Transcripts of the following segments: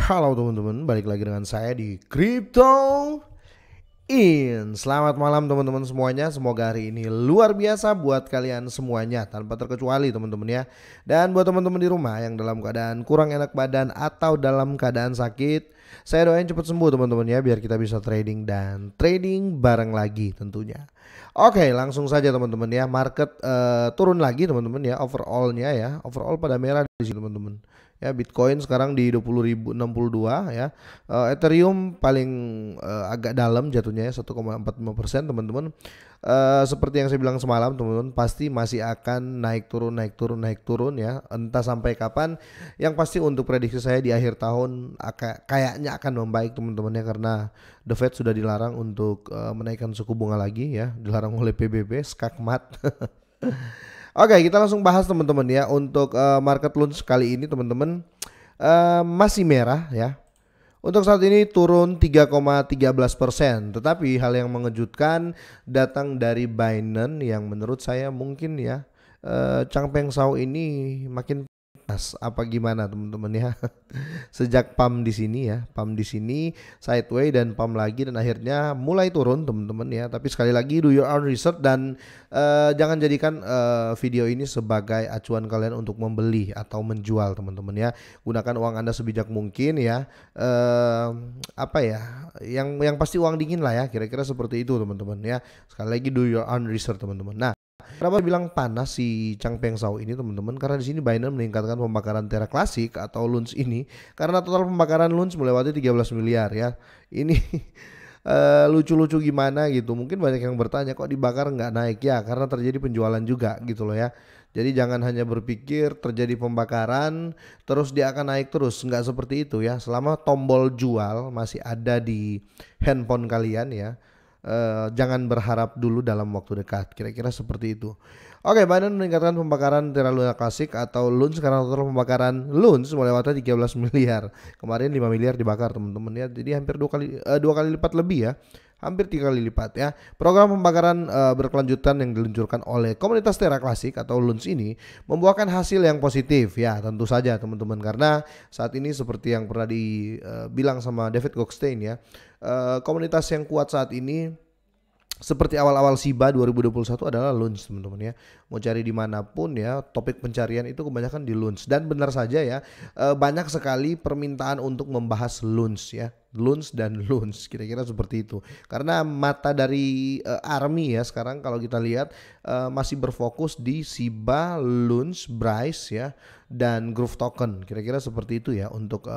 Halo teman-teman, balik lagi dengan saya di Crypto In. Selamat malam teman-teman semuanya. Semoga hari ini luar biasa buat kalian semuanya tanpa terkecuali teman-teman ya. Dan buat teman-teman di rumah yang dalam keadaan kurang enak badan atau dalam keadaan sakit, saya doain cepat sembuh teman-teman ya, biar kita bisa trading dan trading bareng lagi tentunya. Oke, langsung saja teman-teman ya. Market turun lagi teman-teman ya, overallnya ya. Overall pada merah di sini teman-teman. Ya, Bitcoin sekarang di 20.062 ya. Ethereum paling agak dalam jatuhnya ya, 1,45% teman-teman. Seperti yang saya bilang semalam teman-teman, pasti masih akan naik turun naik turun naik turun ya. Entah sampai kapan. Yang pasti untuk prediksi saya di akhir tahun kayaknya akan membaik teman-teman ya, karena The Fed sudah dilarang untuk menaikkan suku bunga lagi ya, dilarang oleh PBB, skakmat. Oke, kita langsung bahas teman-teman ya. Untuk market launch kali ini teman-teman masih merah ya. Untuk saat ini turun 3,13%. Tetapi hal yang mengejutkan datang dari Binance yang menurut saya mungkin ya, Changpeng Zhao ini makin panas apa gimana teman-teman ya. Sejak pump di sini ya, pump di sini sideway dan pump lagi dan akhirnya mulai turun teman-teman ya. Tapi sekali lagi do your own research dan jangan jadikan video ini sebagai acuan kalian untuk membeli atau menjual teman-teman ya. Gunakan uang Anda sebijak mungkin ya. Apa ya? Yang pasti uang dingin lah ya, kira-kira seperti itu teman-teman ya. Sekali lagi do your own research teman-teman. Nah, kenapa bilang panas si Changpeng Zhao ini teman-teman? Karena di sini Binance meningkatkan pembakaran Terra Classic atau Lunch ini karena total pembakaran Lunch melewati 13 miliar ya. Ini lucu-lucu gimana gitu. Mungkin banyak yang bertanya kok dibakar nggak naik ya, karena terjadi penjualan juga gitu loh ya. Jadi jangan hanya berpikir terjadi pembakaran terus dia akan naik terus, nggak seperti itu ya. Selama tombol jual masih ada di handphone kalian ya, jangan berharap dulu dalam waktu dekat, kira-kira seperti itu. Oke, Binance meningkatkan pembakaran Terra Luna Classic atau Lunch karena total pembakaran Lunch melewati 13 miliar. Kemarin 5 miliar dibakar teman-teman ya. Jadi hampir dua kali lipat lebih ya. Hampir 3 kali lipat ya. Program pembakaran berkelanjutan yang diluncurkan oleh komunitas Terra Classic atau Lunch ini membuahkan hasil yang positif ya, tentu saja teman-teman, karena saat ini seperti yang pernah dibilang sama David Goldstein ya, komunitas yang kuat saat ini seperti awal-awal SIBA 2021 adalah Lunch teman-teman ya. Mau cari dimanapun ya, topik pencarian itu kebanyakan di Lunch. Dan benar saja ya, banyak sekali permintaan untuk membahas Lunch ya. Lunch dan Lunch, kira-kira seperti itu. Karena mata dari Army ya sekarang kalau kita lihat masih berfokus di SIBA, Lunch, Bryce ya, dan Groove Token. Kira-kira seperti itu ya untuk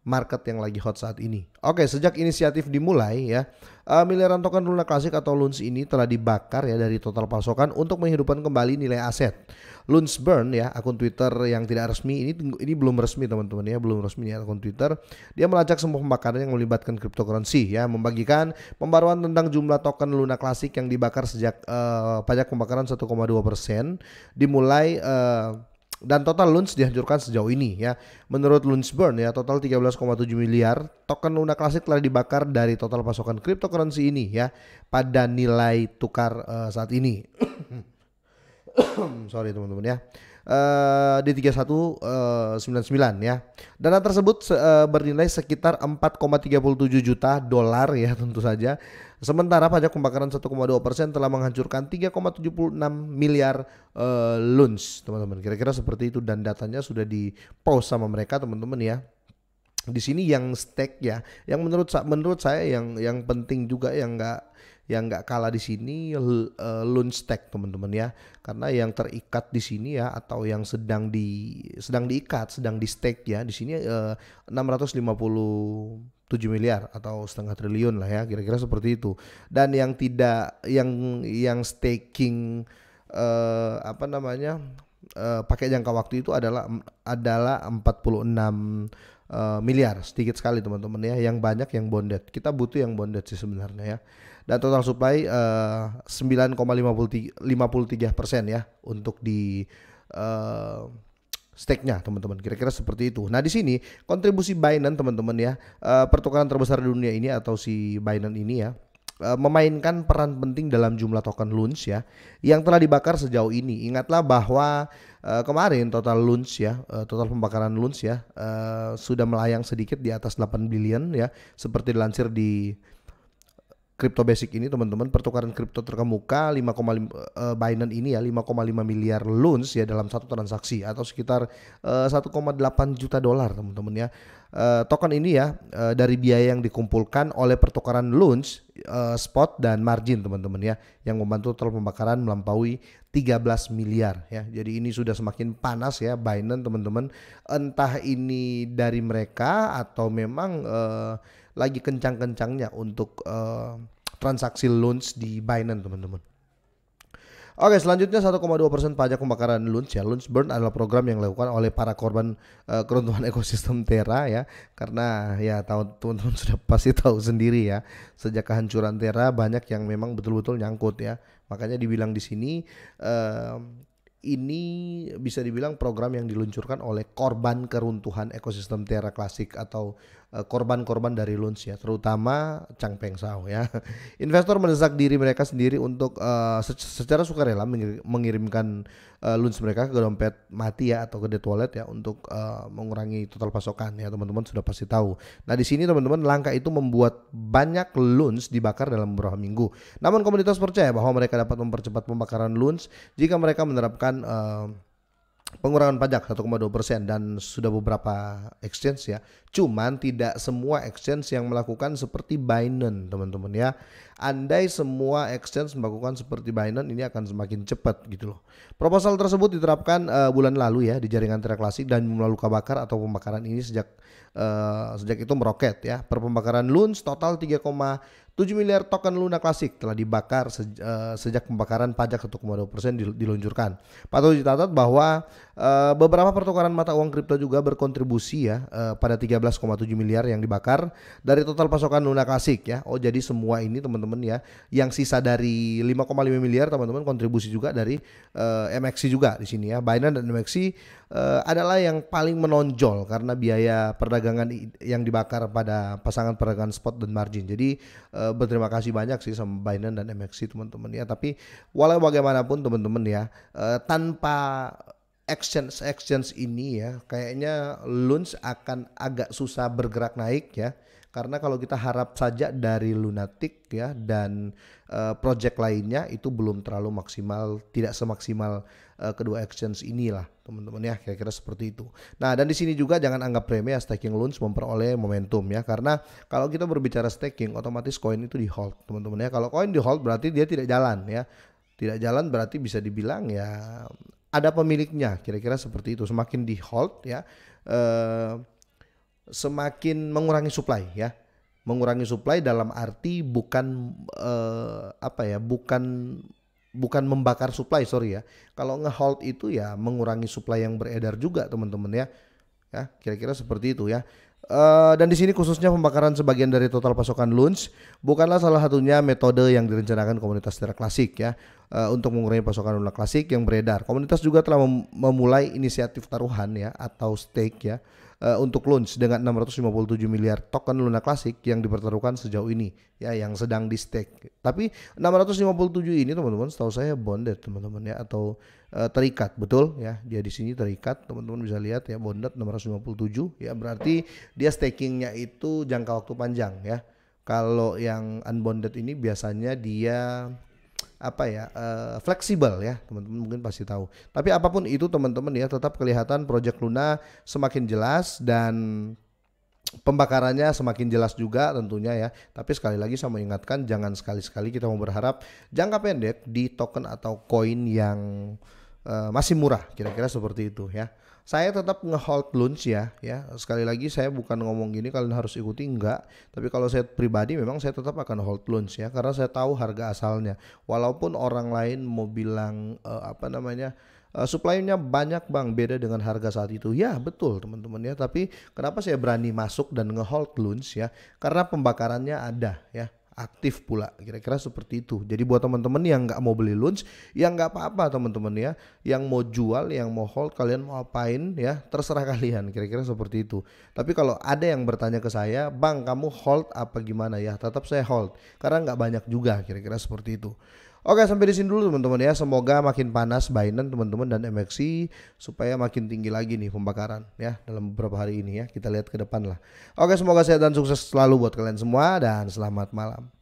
market yang lagi hot saat ini. Oke, sejak inisiatif dimulai ya, miliaran token Luna Classic atau Lunch ini telah dibakar ya dari total pasokan untuk menghidupkan kembali nilai aset. Lunch Burn ya, akun Twitter yang tidak resmi ini belum resmi teman-teman ya, belum resmi ya akun Twitter. Dia melacak semua pembakaran yang melibatkan cryptocurrency ya, membagikan pembaruan tentang jumlah token Luna Classic yang dibakar sejak pajak pembakaran 1,2% dimulai dan total Lunch dihancurkan sejauh ini ya. Menurut Lunch Burn ya, total 13,7 miliar token Luna Classic telah dibakar dari total pasokan cryptocurrency ini ya pada nilai tukar saat ini. Sorry teman-teman ya. Di 3199 ya. Dana tersebut bernilai sekitar 4,37 juta dolar ya tentu saja. Sementara pajak pembakaran 1,2% telah menghancurkan 3,76 miliar Lunch teman-teman. Kira-kira seperti itu dan datanya sudah di-post sama mereka teman-teman ya. Di sini yang stake ya, yang menurut saya yang penting juga yang nggak kalah di sini Lunch stake teman-teman ya, karena yang terikat di sini ya atau yang sedang diikat sedang di stake ya di sini 657 miliar atau setengah triliun lah ya, kira-kira seperti itu. Dan yang tidak yang staking apa namanya pakai jangka waktu itu adalah 46 miliar, sedikit sekali teman-teman ya. Yang banyak yang bonded, kita butuh yang bonded sih sebenarnya ya. Dan total supply 9,53% ya untuk di stake-nya teman-teman, kira-kira seperti itu. Nah di sini kontribusi Binance teman-teman ya, pertukaran terbesar di dunia ini atau si Binance ini ya, memainkan peran penting dalam jumlah token launch ya yang telah dibakar sejauh ini. Ingatlah bahwa kemarin total launch ya, total pembakaran launch ya sudah melayang sedikit di atas 8 billion ya, seperti dilansir di Crypto Basic ini teman-teman. Pertukaran kripto terkemuka 5,5 Binance ini ya 5,5 miliar launch ya dalam satu transaksi atau sekitar 1,8 juta dolar teman-teman ya. Token ini ya dari biaya yang dikumpulkan oleh pertukaran launch, spot dan margin teman-teman ya, yang membantu total pembakaran melampaui 13 miliar ya. Jadi ini sudah semakin panas ya Binance teman-teman. Entah ini dari mereka atau memang lagi kencang-kencangnya untuk transaksi launch di Binance teman-teman. Oke, selanjutnya 1,2% pajak pembakaran launch ya. Launch burn adalah program yang dilakukan oleh para korban keruntuhan ekosistem Terra ya. Karena ya tahu teman-teman sudah pasti tahu sendiri ya, sejak kehancuran Terra banyak yang memang betul-betul nyangkut ya. Makanya dibilang di sini ini bisa dibilang program yang diluncurkan oleh korban keruntuhan ekosistem Terra Classic atau korban-korban dari launch ya, terutama Changpeng Zhao ya. Investor mendesak diri mereka sendiri untuk secara sukarela mengirimkan launch mereka ke dompet mati ya atau ke dead wallet ya untuk mengurangi total pasokan ya, teman-teman sudah pasti tahu. Nah di sini teman-teman langkah itu membuat banyak launch dibakar dalam beberapa minggu. Namun komunitas percaya bahwa mereka dapat mempercepat pembakaran launch jika mereka menerapkan pengurangan pajak 1,2% dan sudah beberapa exchange ya. Cuman tidak semua exchange yang melakukan seperti Binance teman-teman ya. Andai semua exchange melakukan seperti Binance, ini akan semakin cepat gitu loh. Proposal tersebut diterapkan bulan lalu ya di jaringan Terra Classic dan melalui luka bakar atau pembakaran ini sejak itu meroket ya. Per pembakaran launch total 3,7 miliar token Luna Classic telah dibakar sejak pembakaran pajak 1,2% diluncurkan. Patut dicatat bahwa beberapa pertukaran mata uang kripto juga berkontribusi ya pada 13,7 miliar yang dibakar dari total pasokan Luna Classic ya. Oh jadi semua ini teman-teman ya, yang sisa dari 5,5 miliar teman-teman kontribusi juga dari MXC juga di sini ya. Binance dan MXC adalah yang paling menonjol karena biaya perdagangan yang dibakar pada pasangan perdagangan spot dan margin. Jadi berterima kasih banyak sih sama Binance dan MXC teman-teman ya. Tapi walau bagaimanapun teman-teman ya, tanpa exchange ini ya kayaknya launch akan agak susah bergerak naik ya. Karena kalau kita harap saja dari Lunatic ya dan project lainnya itu belum terlalu maksimal, tidak semaksimal kedua exchange inilah teman-teman ya, kira-kira seperti itu. Nah dan di sini juga jangan anggap remeh ya staking launch memperoleh momentum ya, karena kalau kita berbicara staking otomatis koin itu di hold teman-teman ya. Kalau koin di hold berarti dia tidak jalan ya, tidak jalan berarti bisa dibilang ya ada pemiliknya, kira-kira seperti itu. Semakin di hold ya semakin mengurangi supply ya. Mengurangi supply dalam arti bukan bukan membakar supply, sorry ya. Kalau nge-hold itu ya mengurangi supply yang beredar juga teman-teman ya. Ya, kira-kira seperti itu ya. Dan di sini khususnya pembakaran sebagian dari total pasokan launch bukanlah salah satunya metode yang direncanakan komunitas Terra Classic ya untuk mengurangi pasokan Luna Classic yang beredar. Komunitas juga telah memulai inisiatif taruhan ya atau stake ya untuk launch dengan 657 miliar token Luna Classic yang dipertaruhkan sejauh ini ya, yang sedang di stake. Tapi 657 ini teman-teman setahu saya bonded teman-teman ya, atau terikat, betul ya, dia di sini terikat, teman-teman bisa lihat ya, bonded 657 ya, berarti dia stakingnya itu jangka waktu panjang ya. Kalau yang unbonded ini biasanya dia fleksibel ya, teman-teman mungkin pasti tahu. Tapi apapun itu teman-teman ya, tetap kelihatan Project Luna semakin jelas dan pembakarannya semakin jelas juga tentunya ya. Tapi sekali lagi saya mengingatkan, jangan sekali-sekali kita mau berharap jangka pendek di token atau koin yang masih murah, kira-kira seperti itu ya. Saya tetap nge-hold launch ya. Sekali lagi saya bukan ngomong gini kalian harus ikuti, enggak. Tapi kalau saya pribadi memang saya tetap akan hold launch ya, karena saya tahu harga asalnya. Walaupun orang lain mau bilang supply-nya banyak bang, beda dengan harga saat itu. Ya betul teman-teman ya. Tapi kenapa saya berani masuk dan nge-hold launch ya? Karena pembakarannya ada ya. aktif pula, kira-kira seperti itu. Jadi buat teman-teman yang nggak mau beli lunch, ya nggak apa-apa teman-teman ya. Yang mau jual, yang mau hold, kalian mau apain ya, terserah kalian, kira-kira seperti itu. Tapi kalau ada yang bertanya ke saya, bang kamu hold apa gimana ya, tetap saya hold karena nggak banyak juga, kira-kira seperti itu. Oke, sampai di sini dulu teman-teman ya. Semoga makin panas Binance teman-teman dan MXC supaya makin tinggi lagi nih pembakaran ya dalam beberapa hari ini ya. Kita lihat ke depan lah. Oke, semoga sehat dan sukses selalu buat kalian semua dan selamat malam.